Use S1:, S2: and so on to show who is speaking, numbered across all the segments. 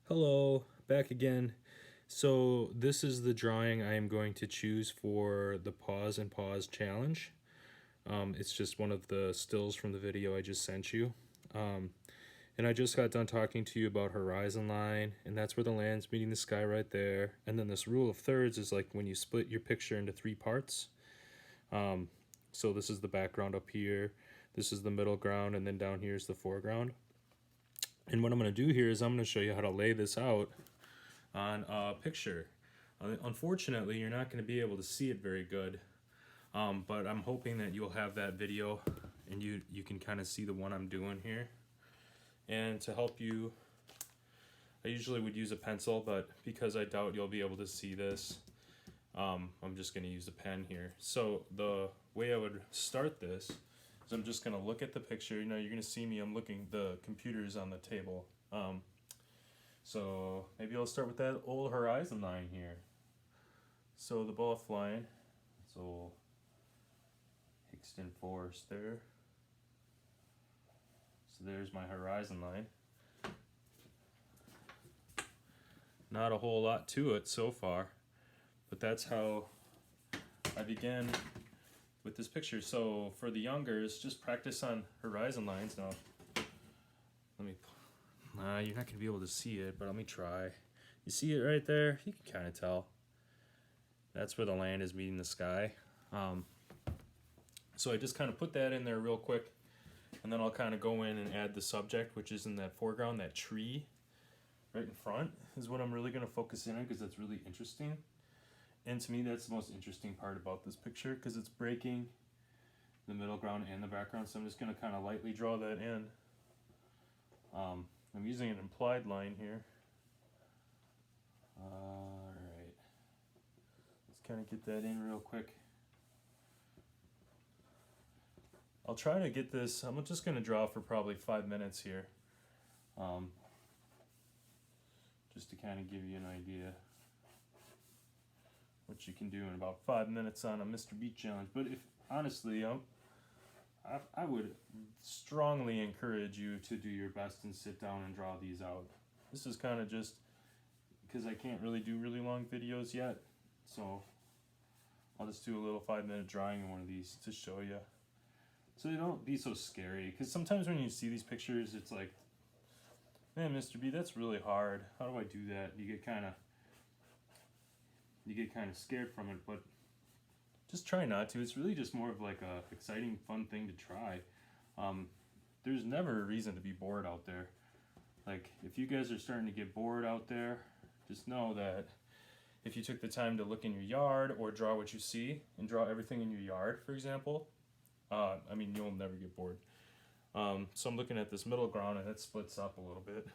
S1: Hello, back again. So this is the drawing I am going to choose for the Paws and Paws challenge. It's just one of the stills from the video I just sent you. And I just got done talking to you about horizon line, and that's where the land's meeting the sky right there. And then this rule of thirds is like when you split your picture into three parts. So this is the background up here, this is the middle ground, and then down here is the foreground. And what I'm going to do here is I'm going to show you how to lay this out on a picture. Unfortunately, you're not going to be able to see it very good, but I'm hoping that you'll have that video and you can kind of see the one I'm doing here. And to help you, I usually would use a pencil, but because I doubt you'll be able to see this, I'm just going to use a pen here. So the way I would start this is I'm just going to look at the picture. You know, you're going to see me, I'm looking, the computer's on the table. So maybe I'll start with that old horizon line here. So the bluff line, it's old Hickston Forest there. So there's my horizon line. Not a whole lot to it so far, but that's how I began with this picture. So for the youngers, just practice on horizon lines. Now, let me, you're not gonna be able to see it, but let me try. You see it right there? You can kind of tell. That's where the land is meeting the sky. So I just kind of put that in there real quick, and then I'll kind of go in and add the subject, which is in that foreground, that tree right in front is what I'm really gonna focus in on because that's really interesting. And to me, that's the most interesting part about this picture because it's breaking the middle ground and the background. So I'm just going to kind of lightly draw that in. I'm using an implied line here. Alright. Let's kind of get that in real quick. I'll try to get this, I'm just going to draw for probably 5 minutes here. Just to kind of give you an idea what you can do in about 5 minutes on a Mr. Beat challenge. But if honestly, I would strongly encourage you to do your best and sit down and draw these out. This is kind of just because I can't really do really long videos yet, so I'll just do a little 5-minute drawing in one of these to show you, so they don't be so scary. Because sometimes when you see these pictures, it's like, man, Mr. B, that's really hard. How do I do that? You get kind of scared from it, but just try not to. It's really just more of like a exciting, fun thing to try. There's never a reason to be bored out there. Like, if you guys are starting to get bored out there, just know that if you took the time to look in your yard or draw what you see and draw everything in your yard, for example, I mean, you'll never get bored. So I'm looking at this middle ground and it splits up a little bit.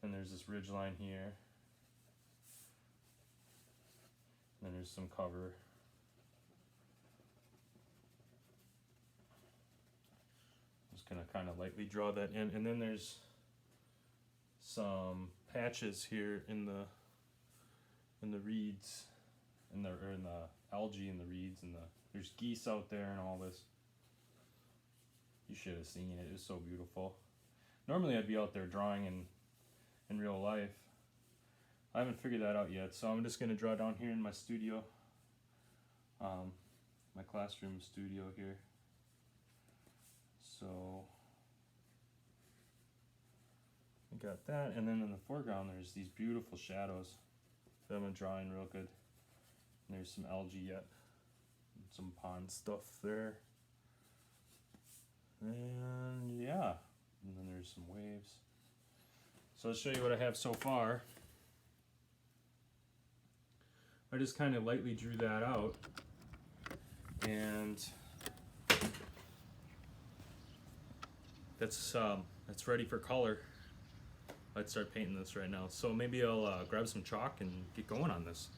S1: And there's this ridge line here. Then there's some cover. Just gonna kind of lightly draw that in, and then there's some patches here in the reeds, in the algae in the reeds, and there's geese out there and all this. You should have seen it. It was so beautiful. Normally I'd be out there drawing in real life. I haven't figured that out yet, so I'm just going to draw down here in my studio, my classroom studio here. So I got that, and then in the foreground there's these beautiful shadows that I'm going to draw in real good. And there's some algae yet, some pond stuff there, and yeah, and then there's some waves. So I'll show you what I have so far. I just kind of lightly drew that out, and that's ready for color. I'd start painting this right now. So maybe I'll grab some chalk and get going on this.